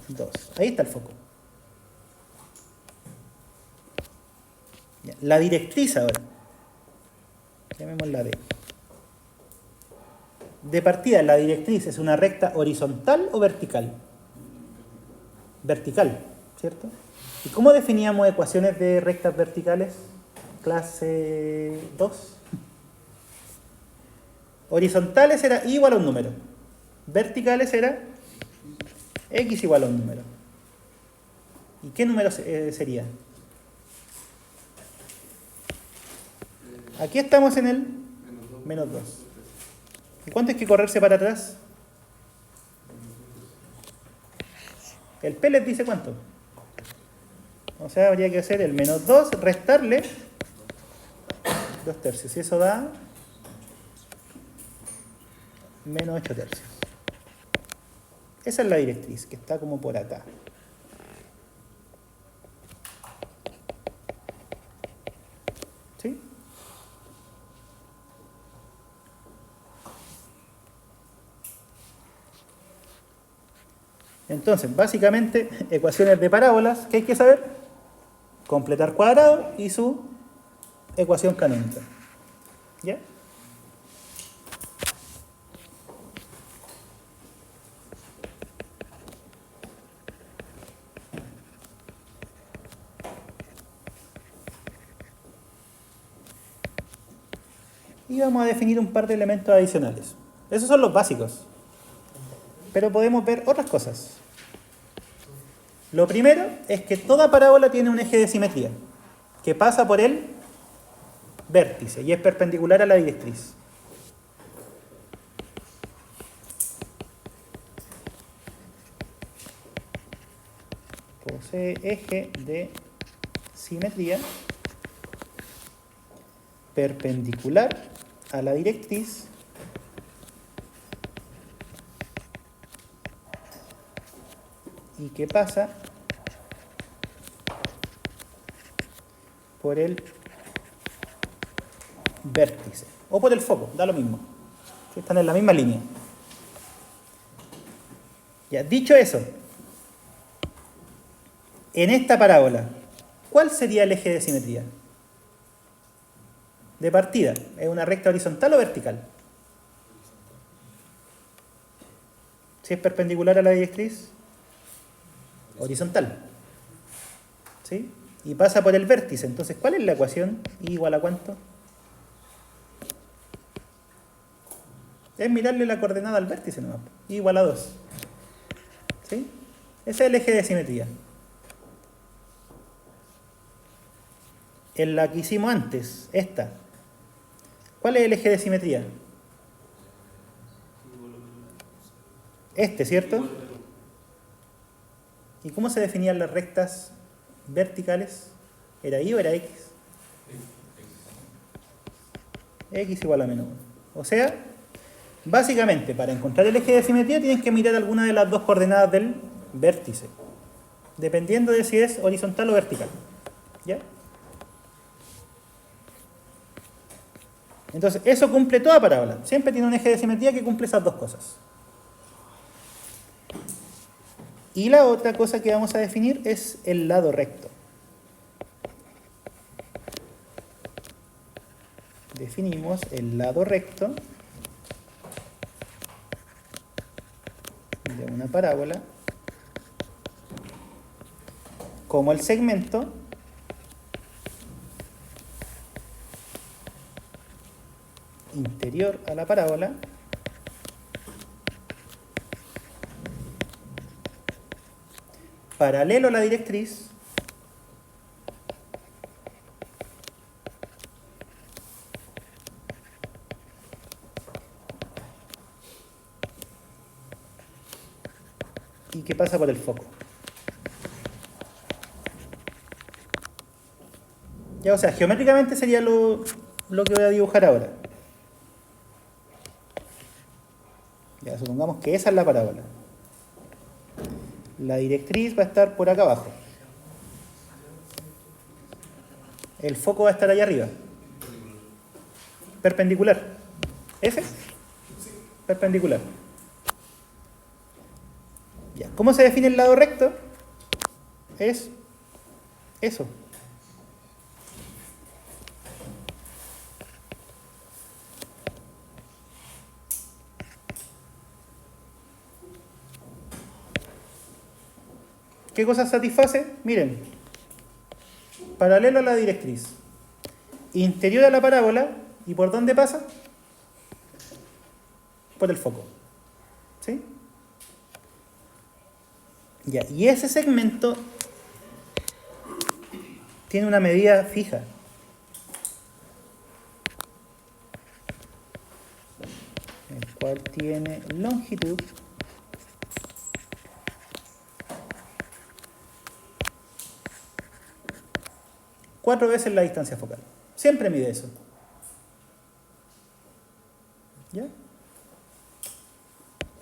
2. Ahí está el foco. Ya, la directriz ahora. Llamémosla D. De partida, la directriz es una recta horizontal o vertical. Vertical, ¿cierto? ¿Y cómo definíamos ecuaciones de rectas verticales? Clase 2. Horizontales era y igual a un número. Verticales era x igual a un número. ¿Y qué número sería? Aquí estamos en el menos 2. ¿Y cuánto hay que correrse para atrás? El P les dice cuánto. O sea, habría que hacer el menos 2, restarle 2/3. Y eso da menos 8/3. Esa es la directriz, que está como por acá. ¿Sí? Entonces, básicamente, ecuaciones de parábolas, ¿qué hay que saber? Completar cuadrado y su ecuación canónica. ¿Ya? Y vamos a definir un par de elementos adicionales. Esos son los básicos. Pero podemos ver otras cosas. Lo primero es que toda parábola tiene un eje de simetría que pasa por el vértice y es perpendicular a la directriz. Posee eje de simetría perpendicular a la directriz y que pasa por el vértice o por el foco, da lo mismo. Están en la misma línea. Ya, dicho eso, en esta parábola, ¿cuál sería el eje de simetría? De partida, ¿es una recta horizontal o vertical? Si es perpendicular a la directriz, horizontal. ¿Sí? y pasa por el vértice. Entonces, ¿cuál es la ecuación? ¿Y igual a cuánto? Es mirarle la coordenada al vértice nomás. Y igual a 2. ¿Sí? Ese es el eje de simetría. En la que hicimos antes, esta. ¿Cuál es el eje de simetría? Este, ¿cierto? ¿Y cómo se definían las rectas verticales? ¿Era Y o era X? X igual a menos 1. O sea, básicamente, para encontrar el eje de simetría tienes que mirar alguna de las dos coordenadas del vértice, dependiendo de si es horizontal o vertical. ¿Ya? Entonces, eso cumple toda parábola. Siempre tiene un eje de simetría que cumple esas dos cosas. Y la otra cosa que vamos a definir es el lado recto. Definimos el lado recto de una parábola como el segmento interior a la parábola paralelo a la directriz y que pasa por el foco. Ya, o sea, geométricamente sería lo que voy a dibujar ahora. Ya, supongamos que esa es la parábola. La directriz va a estar por acá abajo. El foco va a estar allá arriba. Perpendicular. ¿Ese? Perpendicular. Ya. ¿Cómo se define el lado recto? Es eso. ¿Qué cosa satisface? Miren, paralelo a la directriz, interior a la parábola, ¿y por dónde pasa? Por el foco. ¿Sí? Ya, y ese segmento tiene una medida fija. El cual tiene longitud cuatro veces la distancia focal. Siempre mide eso. ¿Ya?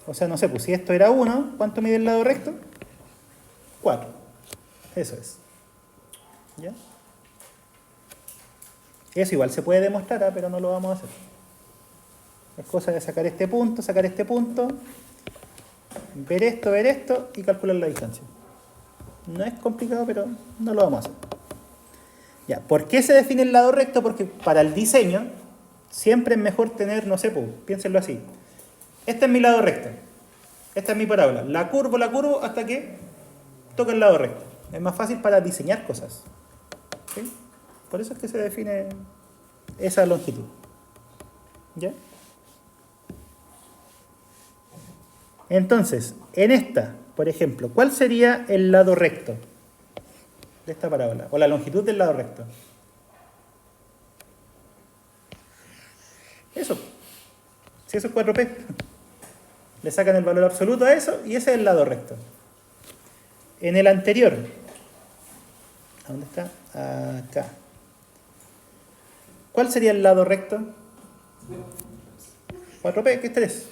O sea, no sé, pues si esto era 1, ¿cuánto mide el lado recto? 4. Eso es. ¿Ya? Eso igual se puede demostrar, pero no lo vamos a hacer. Es cosa de sacar este punto, ver esto y calcular la distancia. No es complicado, pero no lo vamos a hacer. Ya, ¿por qué se define el lado recto? Porque para el diseño siempre es mejor tener, no sé, pues, piénsenlo así. Este es mi lado recto. Esta es mi parábola. La curvo hasta que toca el lado recto. Es más fácil para diseñar cosas. ¿Sí? Por eso es que se define esa longitud. ¿Ya? Entonces, en esta, por ejemplo, ¿cuál sería el lado recto de esta parábola? O la longitud del lado recto. Eso. Si eso es 4p. Le sacan el valor absoluto a eso y ese es el lado recto. En el anterior, ¿a dónde está? Acá. ¿Cuál sería el lado recto? 4p, que es 3.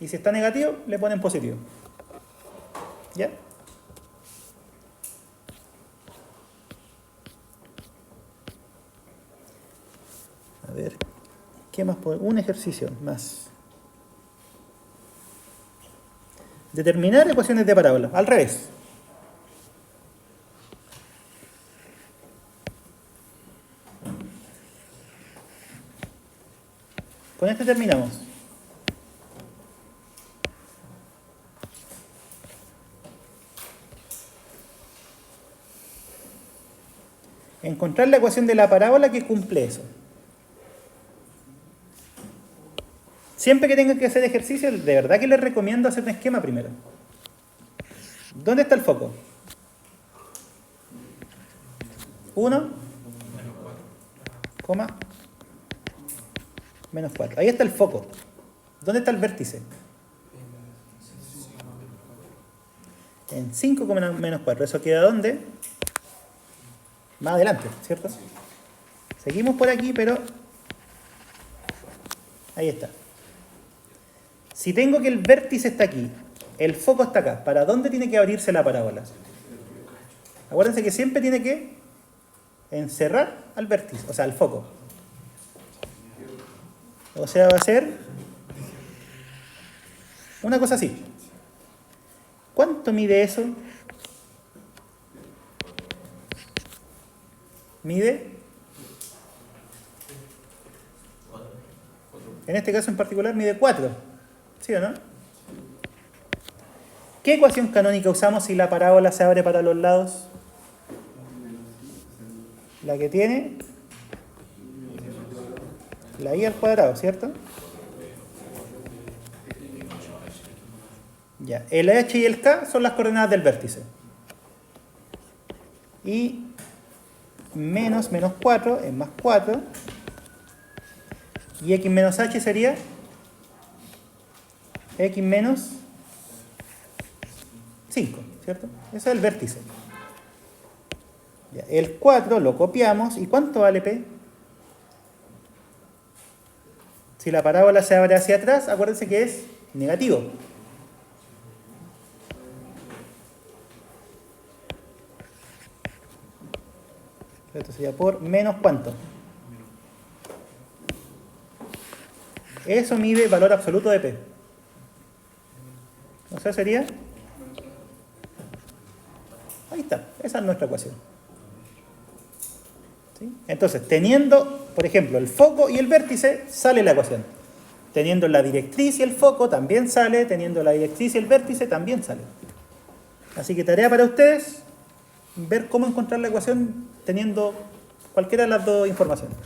Y si está negativo, le ponen positivo. ¿Ya? A ver, ¿qué más podemos? Un ejercicio más. Determinar ecuaciones de parábola. Al revés. Con este terminamos. encontrar la ecuación de la parábola que cumple eso. Siempre que tengan que hacer ejercicio, de verdad que les recomiendo hacer un esquema primero. ¿Dónde está el foco? 1, menos 4. Ahí está el foco. ¿Dónde está el vértice? En 5, menos 4. ¿Eso queda dónde? Más adelante, ¿cierto? Seguimos por aquí, pero ahí está. Si tengo que el vértice está aquí, el foco está acá, ¿para dónde tiene que abrirse la parábola? Acuérdense que siempre tiene que encerrar al vértice, o sea, al foco. O sea, va a ser una cosa así. ¿Cuánto mide eso? Mide, en este caso en particular, mide 4. ¿Sí o no? ¿Qué ecuación canónica usamos si la parábola se abre para los lados? La que tiene la i al cuadrado, ¿cierto? Ya, el h y el k son las coordenadas del vértice. Y menos 4 es más 4. Y x menos h sería x menos 5, ¿cierto? Ese es el vértice. Ya, el 4 lo copiamos. ¿Y cuánto vale p? Si la parábola se abre hacia atrás, acuérdense que es negativo. Esto sería por menos ¿cuánto? Eso mide el valor absoluto de p. O sea, sería... Ahí está, esa es nuestra ecuación. ¿Sí? Entonces, teniendo, por ejemplo, el foco y el vértice, sale la ecuación. Teniendo la directriz y el foco, también sale. Teniendo la directriz y el vértice, también sale. Así que tarea para ustedes, ver cómo encontrar la ecuación teniendo cualquiera de las dos informaciones.